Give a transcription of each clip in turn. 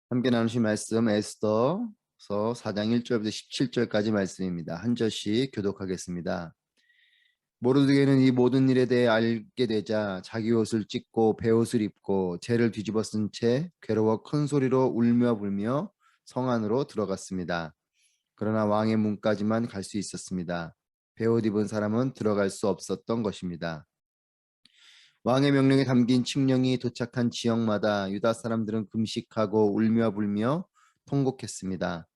함께 나누신 말씀 에스더서 4장 1절부터 17절까지 말씀입니다. 한 절씩 교독하겠습니다. 모르드게는 이 모든 일에 대해 알게 되자 자기 옷을 찢고 베옷을 입고 재를 뒤집어 쓴 채 괴로워 큰 소리로 울며 불며 성 안으로 들어갔습니다. 그러나 왕의 문까지만 갈 수 있었습니다. 베옷 입은 사람은 들어갈 수 없었던 것입니다. 왕의 명령에 담긴 칙령이 도착한 지역마다 유다 사람들은 금식하고 울며 불며 통곡했습니다.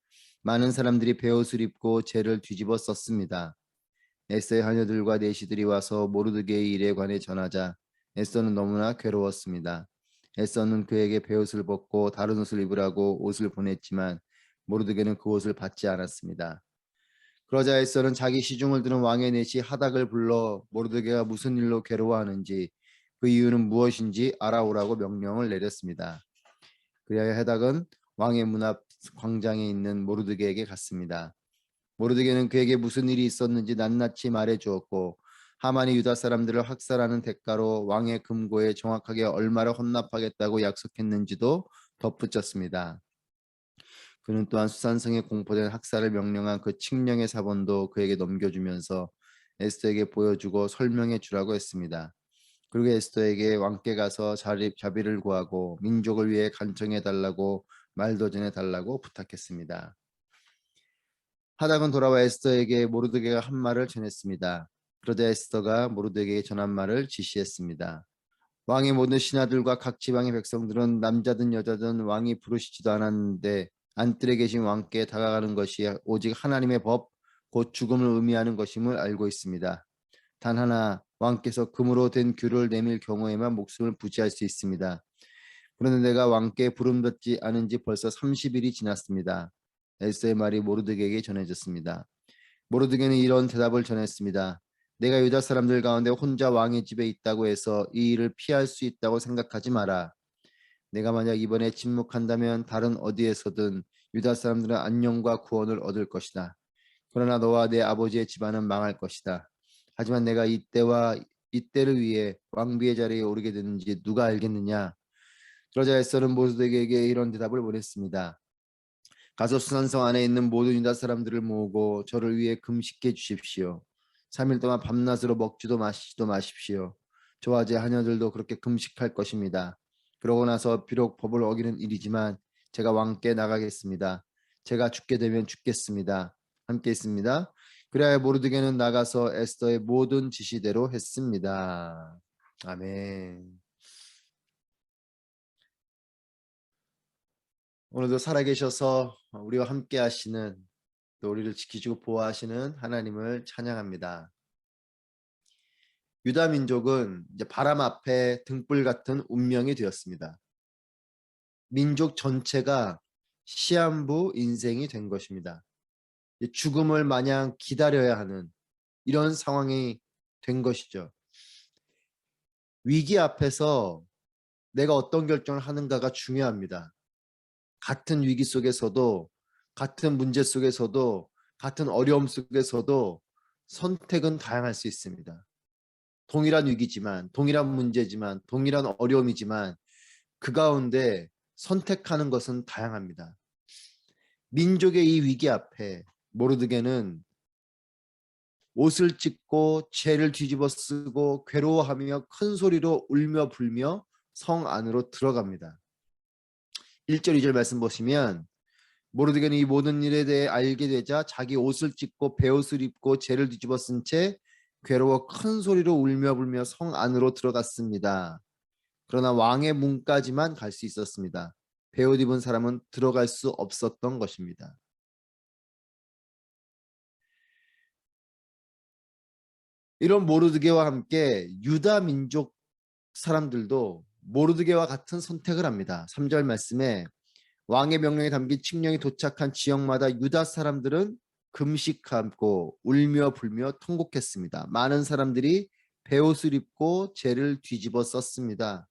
많은 사람들이 베옷을 입고 재를 뒤집어 썼습니다. 에스더의 하녀들과 내시들이 와서 모르드게의 일에 관해 전하자 에스더는 너무나 괴로웠습니다. 에스더는 그에게 베옷을 벗고 다른 옷을 입으라고 옷을 보냈지만 모르드게는 그 옷을 받지 않았습니다. 그러자 에스더는 자기 시중을 들은 왕의 내시 하닥을 불러 모르드게가 무슨 일로 괴로워하는지 그 이유는 무엇인지 알아오라고 명령을 내렸습니다. 그리하여 하닥은 왕의 문 앞 광장에 있는 모르드게에게 갔습니다. 모르드게는 그에게 무슨 일이 있었는지 낱낱이 말해 주었고 하만이 유다 사람들을 학살하는 대가로 왕의 금고에 정확하게 얼마를 헌납하겠다고 약속했는지도 덧붙였습니다. 그는 또한 수산성에 공포된 학살을 명령한 그 칙령의 사본도 그에게 넘겨주면서 에스더에게 보여주고 설명해 주라고 했습니다. 그리고 에스더에게 왕께 가서 자비를 구하고 민족을 위해 간청해 달라고 말도 전해 달라고 부탁했습니다. 하닥은 돌아와 에스더에게 모르드게가 한 말을 전했습니다. 그러자 에스더가 모르드게에게 전한 말을 지시했습니다. 왕의 모든 신하들과 각 지방의 백성들은 남자든 여자든 왕이 부르시지도 않았는데 안뜰에 계신 왕께 다가가는 것이 오직 하나님의 법, 곧 죽음을 의미하는 것임을 알고 있습니다. 단 하나 왕께서 금으로 된 규를 내밀 경우에만 목숨을 부지할 수 있습니다. 그런데 내가 왕께 부름받지 않은 지 벌써 30일이 지났습니다. 에스더의 말이 모르드게에게 전해졌습니다. 모르드게는 이런 대답을 전했습니다. 내가 유다 사람들 가운데 혼자 왕의 집에 있다고 해서 이 일을 피할 수 있다고 생각하지 마라. 내가 만약 이번에 침묵한다면 다른 어디에서든 유다 사람들은 안녕과 구원을 얻을 것이다. 그러나 너와 내 아버지의 집안은 망할 것이다. 하지만 내가 이때와 이때를 위해 왕비의 자리에 오르게 되는지 누가 알겠느냐? 그러자 에스더는 모르드게에게 이런 대답을 보냈습니다. 가서 수산성 안에 있는 모든 유다 사람들을 모으고 저를 위해 금식해 주십시오. 3일 동안 밤낮으로 먹지도 마시지도 마십시오. 저와 제 하녀들도 그렇게 금식할 것입니다. 그러고 나서 비록 법을 어기는 일이지만 제가 왕께 나가겠습니다. 제가 죽게 되면 죽겠습니다. 함께 있습니다. 그래야 모르드게는 나가서 에스더의 모든 지시대로 했습니다. 아멘. 오늘도 살아계셔서 우리와 함께 하시는, 또 우리를 지키시고 보호하시는 하나님을 찬양합니다. 유다 민족은 이제 바람 앞에 등불 같은 운명이 되었습니다. 민족 전체가 시한부 인생이 된 것입니다. 죽음을 마냥 기다려야 하는 이런 상황이 된 것이죠. 위기 앞에서 내가 어떤 결정을 하는가가 중요합니다. 같은 위기 속에서도, 같은 문제 속에서도, 같은 어려움 속에서도 선택은 다양할 수 있습니다. 동일한 위기지만, 동일한 문제지만, 동일한 어려움이지만 그 가운데 선택하는 것은 다양합니다. 민족의 이 위기 앞에 모르드게는 옷을 찢고 죄를 뒤집어 쓰고 괴로워하며 큰 소리로 울며 불며 성 안으로 들어갑니다. 1절 2절 말씀 보시면 모르드게는 이 모든 일에 대해 알게 되자 자기 옷을 찢고 베옷을 입고 죄를 뒤집어 쓴 채 괴로워 큰 소리로 울며 불며 성 안으로 들어갔습니다. 그러나 왕의 문까지만 갈 수 있었습니다. 베옷 입은 사람은 들어갈 수 없었던 것입니다. 이런 모르드게와 함께 유다 민족 사람들도 모르드게와 같은 선택을 합니다. 3절 말씀에 왕의 명령에 담긴 칙령이 도착한 지역마다 유다 사람들은 금식하고 울며 불며 통곡했습니다. 많은 사람들이 베옷을 입고 죄를 뒤집어 썼습니다.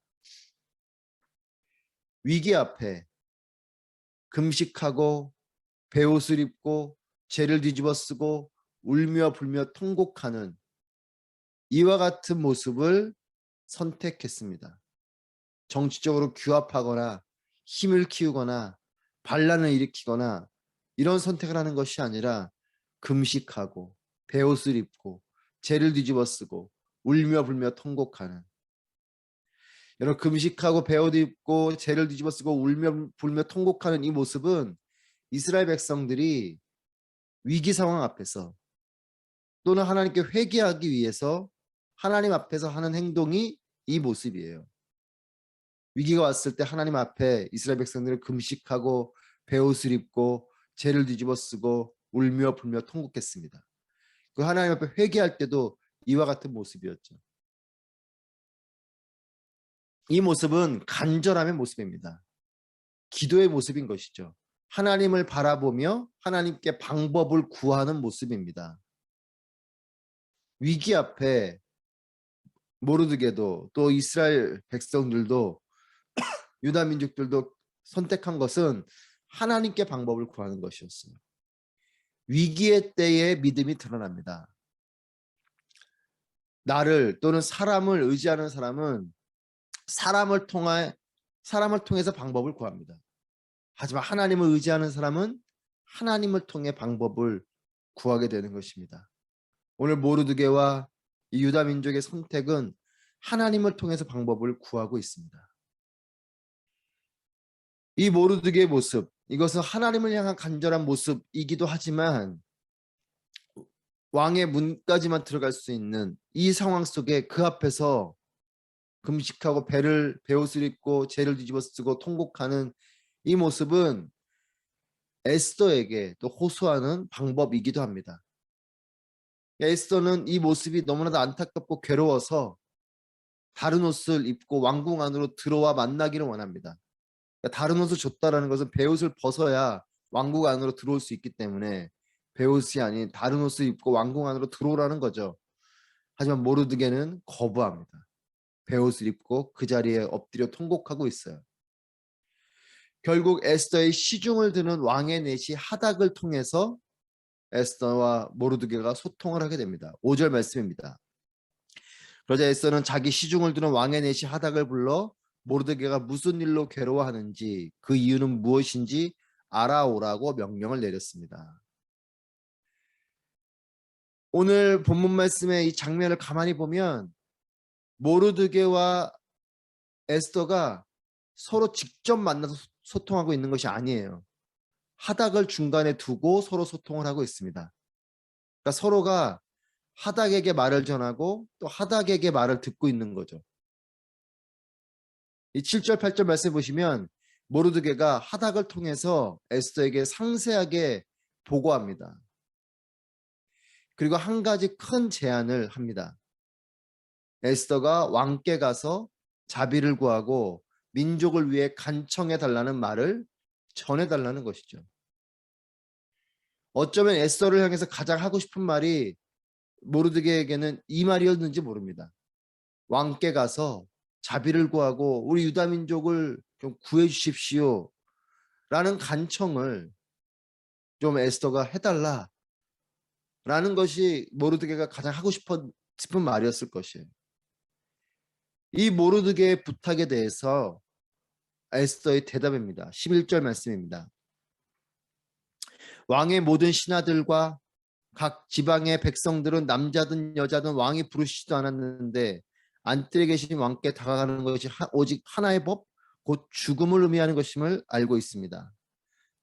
위기 앞에 금식하고 베옷을 입고 죄를 뒤집어 쓰고 울며 불며 통곡하는 이와 같은 모습을 선택했습니다. 정치적으로 규합하거나 힘을 키우거나 반란을 일으키거나 이런 선택을 하는 것이 아니라 금식하고 베옷을 입고 죄를 뒤집어 쓰고 울며 불며 통곡하는, 여러분, 금식하고 베옷 입고 죄를 뒤집어 쓰고 울며 불며 통곡하는 이 모습은 이스라엘 백성들이 위기 상황 앞에서 또는 하나님께 회개하기 위해서 하나님 앞에서 하는 행동이 이 모습이에요. 위기가 왔을 때 하나님 앞에 이스라엘 백성들은 금식하고 베옷을 입고 죄를 뒤집어 쓰고 울며 불며 통곡했습니다. 그 하나님 앞에 회개할 때도 이와 같은 모습이었죠. 이 모습은 간절함의 모습입니다. 기도의 모습인 것이죠. 하나님을 바라보며 하나님께 방법을 구하는 모습입니다. 위기 앞에 모르드게도 또 이스라엘 백성들도 유다 민족들도 선택한 것은 하나님께 방법을 구하는 것이었어요. 위기의 때에 믿음이 드러납니다. 나를 또는 사람을 의지하는 사람은 사람을 통해서 방법을 구합니다. 하지만 하나님을 의지하는 사람은 하나님을 통해 방법을 구하게 되는 것입니다. 오늘 모르드게와 이 유다 민족의 선택은 하나님을 통해서 방법을 구하고 있습니다. 이 모르드게의 모습, 이것은 하나님을 향한 간절한 모습이기도 하지만 왕의 문까지만 들어갈 수 있는 이 상황 속에 그 앞에서 금식하고 베옷을 입고 죄를 뒤집어 쓰고 통곡하는 이 모습은 에스더에게 또 호소하는 방법이기도 합니다. 에스더는 이 모습이 너무나도 안타깝고 괴로워서 다른 옷을 입고 왕궁 안으로 들어와 만나기를 원합니다. 그러니까 다른 옷을 줬다라는 것은 베옷을 벗어야 왕궁 안으로 들어올 수 있기 때문에 베옷이 아닌 다른 옷을 입고 왕궁 안으로 들어오라는 거죠. 하지만 모르드게는 거부합니다. 베옷을 입고 그 자리에 엎드려 통곡하고 있어요. 결국 에스더의 시중을 드는 왕의 내시 하닥을 통해서 에스더와 모르드게가 소통을 하게 됩니다. 5절 말씀입니다. 그러자 에스더는 자기 시중을 드는 왕의 내시 하닥을 불러 모르드게가 무슨 일로 괴로워하는지 그 이유는 무엇인지 알아오라고 명령을 내렸습니다. 오늘 본문 말씀의 이 장면을 가만히 보면 모르드게와 에스더가 서로 직접 만나서 소통하고 있는 것이 아니에요. 하닥을 중간에 두고 서로 소통을 하고 있습니다. 그러니까 서로가 하닥에게 말을 전하고 또 하닥에게 말을 듣고 있는 거죠. 이 7절 8절 말씀 보시면 모르드게가 하닥을 통해서 에스더에게 상세하게 보고합니다. 그리고 한 가지 큰 제안을 합니다. 에스더가 왕께 가서 자비를 구하고 민족을 위해 간청해 달라는 말을 전해 달라는 것이죠. 어쩌면 에스더를 향해서 가장 하고 싶은 말이 모르드게에게는 이 말이었는지 모릅니다. 왕께 가서 자비를 구하고 우리 유다 민족을 좀 구해 주십시오 라는 간청을 좀 에스더가 해달라 라는 것이 모르드게가 가장 하고 싶은 말이었을 것이에요. 이 모르드게의 부탁에 대해서 에스더의 대답입니다. 11절 말씀입니다. 왕의 모든 신하들과 각 지방의 백성들은 남자든 여자든 왕이 부르시지도 않았는데 안뜰에 계신 왕께 다가가는 것이 오직 하나의 법, 곧 죽음을 의미하는 것임을 알고 있습니다.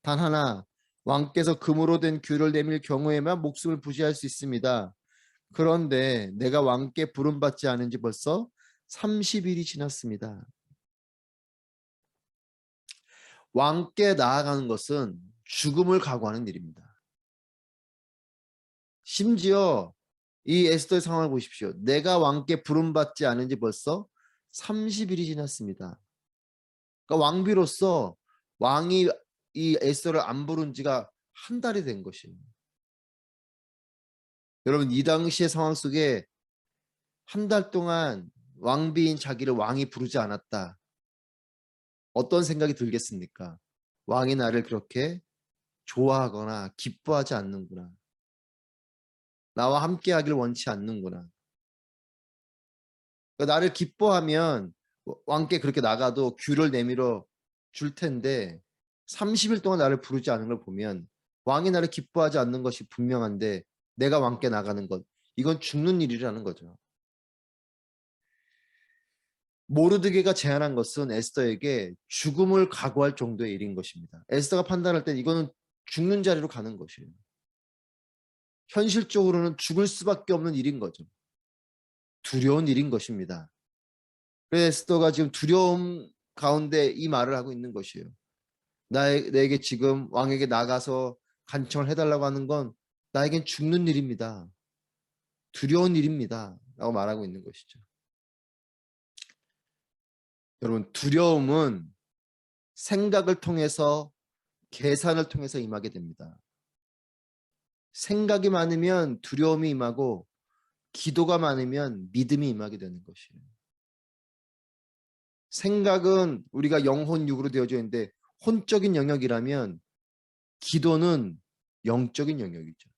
단 하나, 왕께서 금으로 된 규를 내밀 경우에만 목숨을 부지할 수 있습니다. 그런데 내가 왕께 부름받지 않은 지 벌써 30일이 지났습니다. 왕께 나아가는 것은 죽음을 각오하는 일입니다. 심지어 이 에스더의 상황을 보십시오. 내가 왕께 부름받지 않은 지 벌써 30일이 지났습니다. 그러니까 왕비로서 왕이 이 에스더를 안 부른 지가 한 달이 된 것이에요. 여러분, 이 당시의 상황 속에 한 달 동안 왕비인 자기를 왕이 부르지 않았다. 어떤 생각이 들겠습니까? 왕이 나를 그렇게 좋아하거나 기뻐하지 않는구나. 나와 함께 하기를 원치 않는구나. 그러니까 나를 기뻐하면 왕께 그렇게 나가도 규를 내밀어 줄 텐데 30일 동안 나를 부르지 않은 걸 보면 왕이 나를 기뻐하지 않는 것이 분명한데 내가 왕께 나가는 것, 이건 죽는 일이라는 거죠. 모르드게가 제안한 것은 에스더에게 죽음을 각오할 정도의 일인 것입니다. 에스더가 판단할 때 이거는 죽는 자리로 가는 것이에요. 현실적으로는 죽을 수밖에 없는 일인 거죠. 두려운 일인 것입니다. 그래서 에스더가 지금 두려움 가운데 이 말을 하고 있는 것이에요. 내게 지금 왕에게 나가서 간청을 해달라고 하는 건 나에겐 죽는 일입니다. 두려운 일입니다. 라고 말하고 있는 것이죠. 여러분, 두려움은 생각을 통해서 계산을 통해서 임하게 됩니다. 생각이 많으면 두려움이 임하고 기도가 많으면 믿음이 임하게 되는 것이에요. 생각은 우리가 영혼 육으로 되어져 있는데 혼적인 영역이라면 기도는 영적인 영역이죠.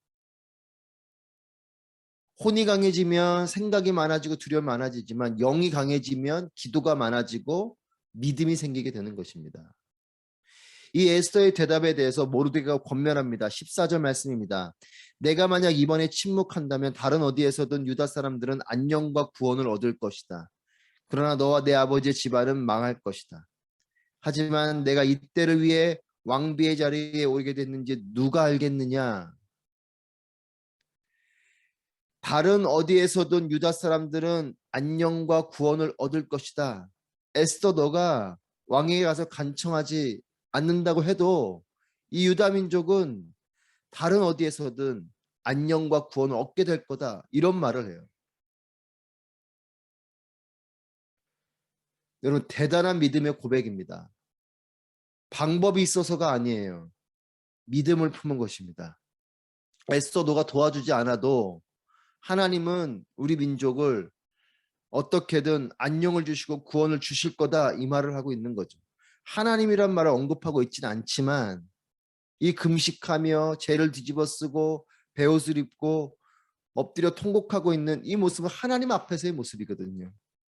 혼이 강해지면 생각이 많아지고 두려움이 많아지지만 영이 강해지면 기도가 많아지고 믿음이 생기게 되는 것입니다. 이 에스더의 대답에 대해서 모르드게가 권면합니다. 14절 말씀입니다. 내가 만약 이번에 침묵한다면 다른 어디에서든 유다 사람들은 안녕과 구원을 얻을 것이다. 그러나 너와 내 아버지의 집안은 망할 것이다. 하지만 내가 이때를 위해 왕비의 자리에 오르게 됐는지 누가 알겠느냐? 다른 어디에서든 유다 사람들은 안녕과 구원을 얻을 것이다. 에스더 너가 왕에게 가서 간청하지 않는다고 해도 이 유다 민족은 다른 어디에서든 안녕과 구원을 얻게 될 거다. 이런 말을 해요. 여러분 대단한 믿음의 고백입니다. 방법이 있어서가 아니에요. 믿음을 품은 것입니다. 에스더 너가 도와주지 않아도 하나님은 우리 민족을 어떻게든 안녕을 주시고 구원을 주실 거다 이 말을 하고 있는 거죠. 하나님이란 말을 언급하고 있지는 않지만 이 금식하며 죄를 뒤집어 쓰고 베옷을 입고 엎드려 통곡하고 있는 이 모습은 하나님 앞에서의 모습이거든요.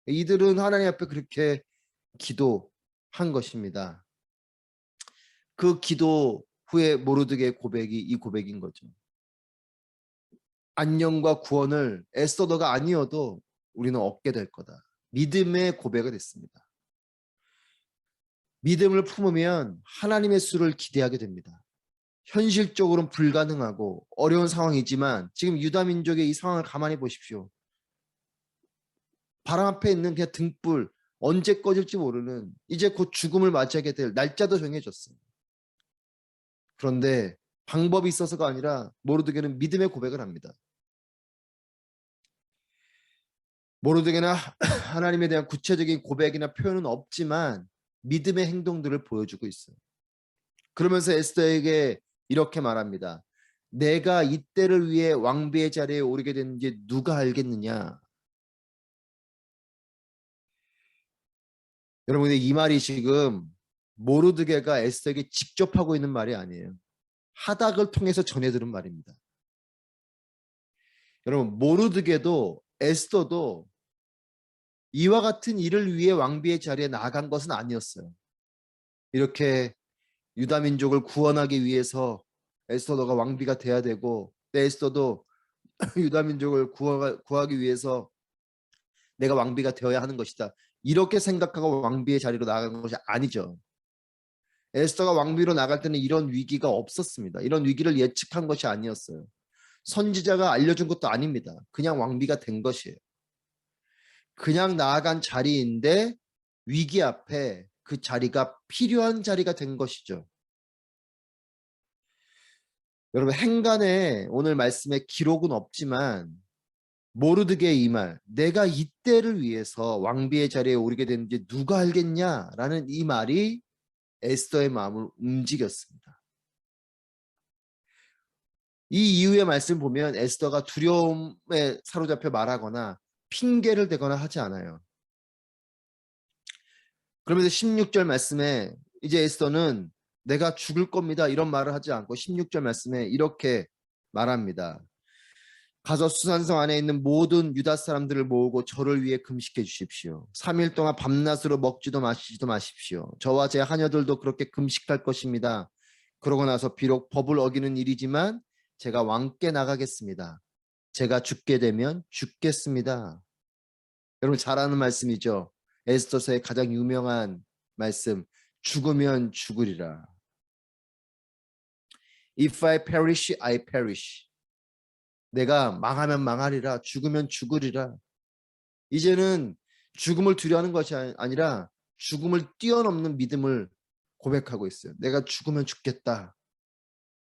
이들은 하나님 앞에 그렇게 기도한 것입니다. 그 기도 후에 모르드게의 고백이 이 고백인 거죠. 안녕과 구원을 에스더가 아니어도 우리는 얻게 될 거다. 믿음의 고백이 됐습니다. 믿음을 품으면 하나님의 수를 기대하게 됩니다. 현실적으로는 불가능하고 어려운 상황이지만 지금 유다 민족의 이 상황을 가만히 보십시오. 바람 앞에 있는 그냥 등불, 언제 꺼질지 모르는 이제 곧 죽음을 맞이하게 될 날짜도 정해졌어요. 그런데 방법이 있어서가 아니라 모르드게는 믿음의 고백을 합니다. 모르드게는 하나님에 대한 구체적인 고백이나 표현은 없지만 믿음의 행동들을 보여주고 있어요. 그러면서 에스더에게 이렇게 말합니다. 내가 이때를 위해 왕비의 자리에 오르게 됐는지 누가 알겠느냐? 여러분, 이 말이 지금 모르드게가 에스더에게 직접 하고 있는 말이 아니에요. 하닥을 통해서 전해 들은 말입니다. 여러분, 모르드게도 에스더도 이와 같은 일을 위해 왕비의 자리에 나아간 것은 아니었어요. 이렇게 유다 민족을 구원하기 위해서 에스더가 왕비가 돼야 되고 에스더도 유다 민족을 구하기 위해서 내가 왕비가 되어야 하는 것이다. 이렇게 생각하고 왕비의 자리로 나아간 것이 아니죠. 에스더가 왕비로 나갈 때는 이런 위기가 없었습니다. 이런 위기를 예측한 것이 아니었어요. 선지자가 알려준 것도 아닙니다. 그냥 왕비가 된 것이에요. 그냥 나아간 자리인데 위기 앞에 그 자리가 필요한 자리가 된 것이죠. 여러분 행간에 오늘 말씀에 기록은 없지만 모르드게의 이 말, 내가 이때를 위해서 왕비의 자리에 오르게 됐는지 누가 알겠냐라는 이 말이 에스더의 마음을 움직였습니다. 이 이후의 말씀 보면 에스더가 두려움에 사로잡혀 말하거나 핑계를 대거나 하지 않아요. 그러면서 16절 말씀에 이제 에스더는 내가 죽을 겁니다 이런 말을 하지 않고 16절 말씀에 이렇게 말합니다. 가서 수산성 안에 있는 모든 유다 사람들을 모으고 저를 위해 금식해 주십시오. 3일 동안 밤낮으로 먹지도 마시지도 마십시오. 저와 제 하녀들도 그렇게 금식할 것입니다. 그러고 나서 비록 법을 어기는 일이지만 제가 왕께 나가겠습니다. 제가 죽게 되면 죽겠습니다. 여러분 잘 아는 말씀이죠. 에스더서의 가장 유명한 말씀. 죽으면 죽으리라. If I perish, I perish. 내가 망하면 망하리라. 죽으면 죽으리라. 이제는 죽음을 두려워하는 것이 아니라 죽음을 뛰어넘는 믿음을 고백하고 있어요. 내가 죽으면 죽겠다.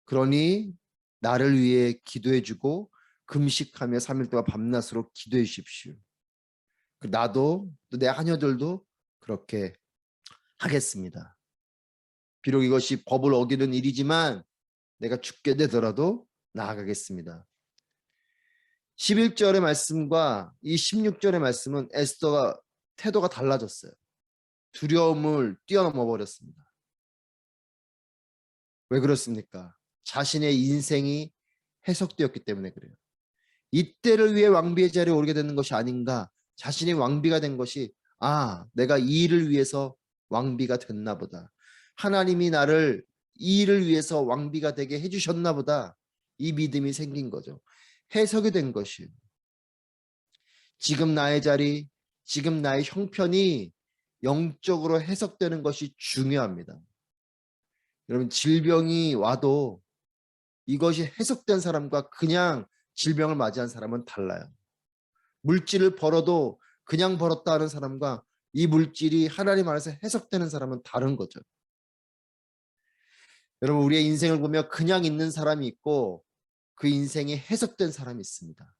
그러니 나를 위해 기도해주고 금식하며 3일 동안 밤낮으로 기도해 주십시오. 나도 또 내 하녀들도 그렇게 하겠습니다. 비록 이것이 법을 어기는 일이지만 내가 죽게 되더라도 나아가겠습니다. 11절의 말씀과 이 16절의 말씀은 에스더가 태도가 달라졌어요. 두려움을 뛰어넘어 버렸습니다. 왜 그렇습니까? 자신의 인생이 해석되었기 때문에 그래요. 이때를 위해 왕비의 자리에 오르게 되는 것이 아닌가. 자신이 왕비가 된 것이 내가 이 일을 위해서 왕비가 됐나 보다. 하나님이 나를 이 일을 위해서 왕비가 되게 해주셨나 보다. 이 믿음이 생긴 거죠. 해석이 된 것이에요. 지금 나의 자리, 지금 나의 형편이 영적으로 해석되는 것이 중요합니다. 여러분 질병이 와도 이것이 해석된 사람과 그냥 질병을 맞이한 사람은 달라요. 물질을 벌어도 그냥 벌었다 하는 사람과 이 물질이 하나님 안에서 해석되는 사람은 다른 거죠. 여러분 우리의 인생을 보면 그냥 있는 사람이 있고 그 인생이 해석된 사람이 있습니다.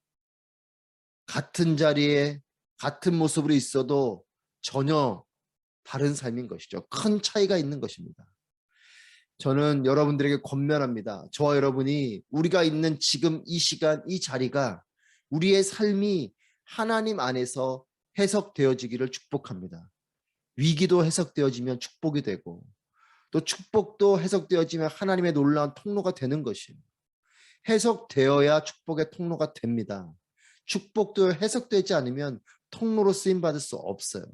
같은 자리에 같은 모습으로 있어도 전혀 다른 삶인 것이죠. 큰 차이가 있는 것입니다. 저는 여러분들에게 권면합니다. 저와 여러분이 우리가 있는 지금 이 시간 이 자리가 우리의 삶이 하나님 안에서 해석되어지기를 축복합니다. 위기도 해석되어지면 축복이 되고 또 축복도 해석되어지면 하나님의 놀라운 통로가 되는 것이에요. 해석되어야 축복의 통로가 됩니다. 축복도 해석되지 않으면 통로로 쓰임받을 수 없어요.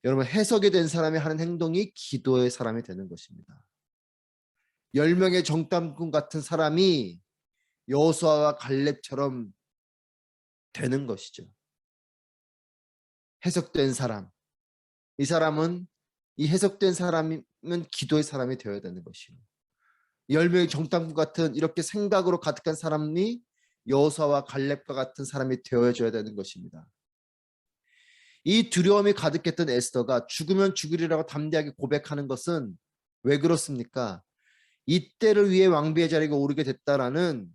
여러분 해석이 된 사람이 하는 행동이 기도의 사람이 되는 것입니다. 10명의 정탐꾼 같은 사람이 여호수아와 갈렙처럼 되는 것이죠. 해석된 사람. 이 사람은 이 해석된 사람은 기도의 사람이 되어야 되는 것이에요. 10명의 정탐꾼 같은 이렇게 생각으로 가득한 사람이 여호수아와 갈렙과 같은 사람이 되어줘야 되는 것입니다. 이 두려움이 가득했던 에스더가 죽으면 죽으리라고 담대하게 고백하는 것은 왜 그렇습니까? 이때를 위해 왕비의 자리가 오르게 됐다라는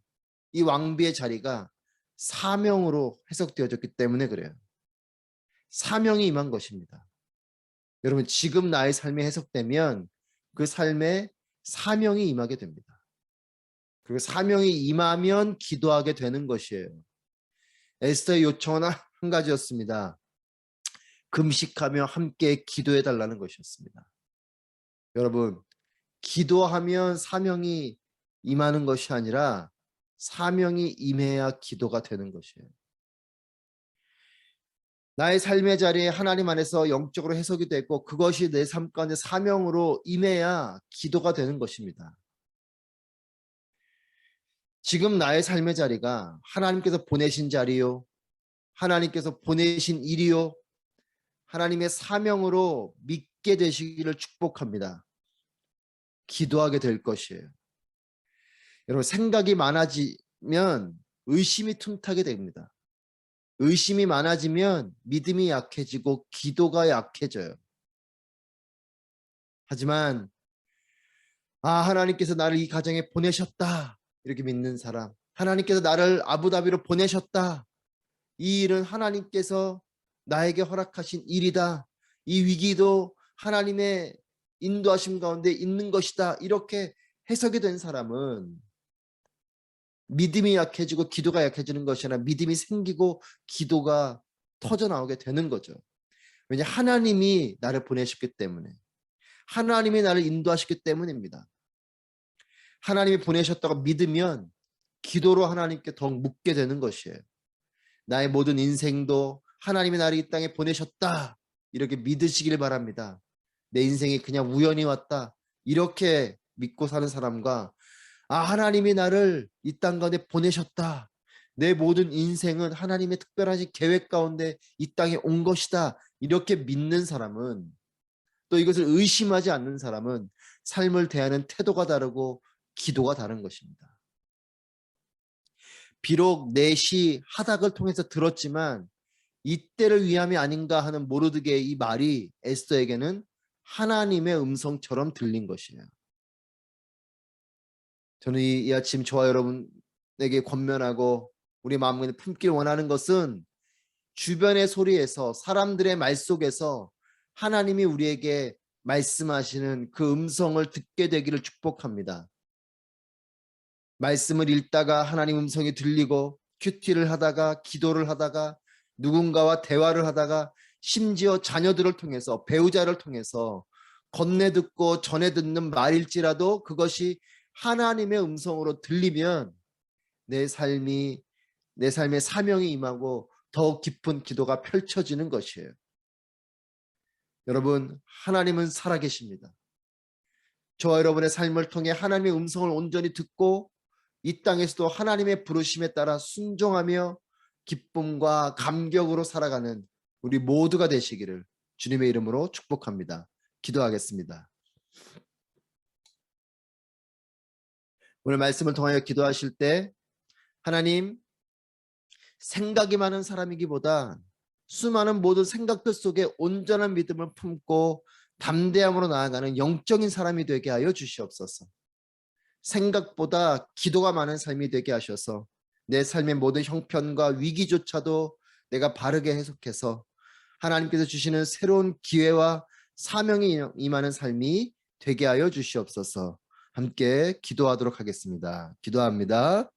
이 왕비의 자리가 사명으로 해석되어졌기 때문에 그래요. 사명이 임한 것입니다. 여러분 지금 나의 삶이 해석되면 그 삶에 사명이 임하게 됩니다. 그리고 사명이 임하면 기도하게 되는 것이에요. 에스더의 요청은 한 가지였습니다. 금식하며 함께 기도해 달라는 것이었습니다. 여러분 기도하면 사명이 임하는 것이 아니라 사명이 임해야 기도가 되는 것이에요. 나의 삶의 자리에 하나님 안에서 영적으로 해석이 되고 그것이 내 삶 가운데 사명으로 임해야 기도가 되는 것입니다. 지금 나의 삶의 자리가 하나님께서 보내신 자리요, 하나님께서 보내신 일이요, 하나님의 사명으로 믿게 되시기를 축복합니다. 기도하게 될 것이에요. 여러분 생각이 많아지면 의심이 틈타게 됩니다. 의심이 많아지면 믿음이 약해지고 기도가 약해져요. 하지만 하나님께서 나를 이 가정에 보내셨다 이렇게 믿는 사람, 하나님께서 나를 아부다비로 보내셨다, 이 일은 하나님께서 나에게 허락하신 일이다, 이 위기도 하나님의 인도하심 가운데 있는 것이다, 이렇게 해석이 된 사람은 믿음이 약해지고 기도가 약해지는 것이 아니라 믿음이 생기고 기도가 터져나오게 되는 거죠. 왜냐 하나님이 나를 보내셨기 때문에, 하나님이 나를 인도하셨기 때문입니다. 하나님이 보내셨다고 믿으면 기도로 하나님께 더 묻게 되는 것이에요. 나의 모든 인생도 하나님이 나를 이 땅에 보내셨다, 이렇게 믿으시길 바랍니다. 내 인생이 그냥 우연히 왔다, 이렇게 믿고 사는 사람과 하나님이 나를 이 땅 가운데 보내셨다, 내 모든 인생은 하나님의 특별하신 계획 가운데 이 땅에 온 것이다, 이렇게 믿는 사람은, 또 이것을 의심하지 않는 사람은 삶을 대하는 태도가 다르고 기도가 다른 것입니다. 비록 넷이 하닥을 통해서 들었지만 이때를 위함이 아닌가 하는 모르드게의 이 말이 에스더에게는 하나님의 음성처럼 들린 것이에요. 저는 이 아침 저와 여러분에게 권면하고 우리 마음에 품길 원하는 것은, 주변의 소리에서, 사람들의 말 속에서 하나님이 우리에게 말씀하시는 그 음성을 듣게 되기를 축복합니다. 말씀을 읽다가 하나님 음성이 들리고, 큐티를 하다가, 기도를 하다가, 누군가와 대화를 하다가, 심지어 자녀들을 통해서, 배우자를 통해서 건네 듣고 전해 듣는 말일지라도 그것이 하나님의 음성으로 들리면 내 삶의 사명이 임하고 더 깊은 기도가 펼쳐지는 것이에요. 여러분, 하나님은 살아계십니다. 저와 여러분의 삶을 통해 하나님의 음성을 온전히 듣고 이 땅에서도 하나님의 부르심에 따라 순종하며 기쁨과 감격으로 살아가는 우리 모두가 되시기를 주님의 이름으로 축복합니다. 기도하겠습니다. 오늘 말씀을 통하여 기도하실 때, 하나님, 생각이 많은 사람이기보다 수많은 모든 생각들 속에 온전한 믿음을 품고 담대함으로 나아가는 영적인 사람이 되게 하여 주시옵소서. 생각보다 기도가 많은 삶이 되게 하셔서 내 삶의 모든 형편과 위기조차도 내가 바르게 해석해서 하나님께서 주시는 새로운 기회와 사명이 임하는 삶이 되게 하여 주시옵소서. 함께 기도하도록 하겠습니다. 기도합니다.